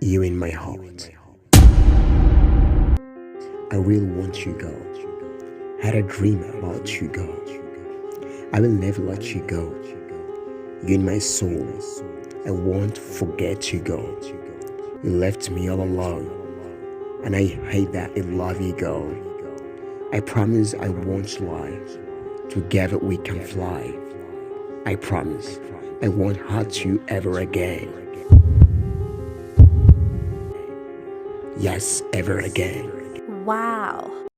You in my heart. I will want you, girl. Had a dream about you, girl. I will never let you go. You in my soul. I won't forget you, girl. You left me all alone, and I hate that I love you, girl. I promise I won't lie. Together we can fly. I promise I won't hurt you ever again. Yes, ever again. Wow.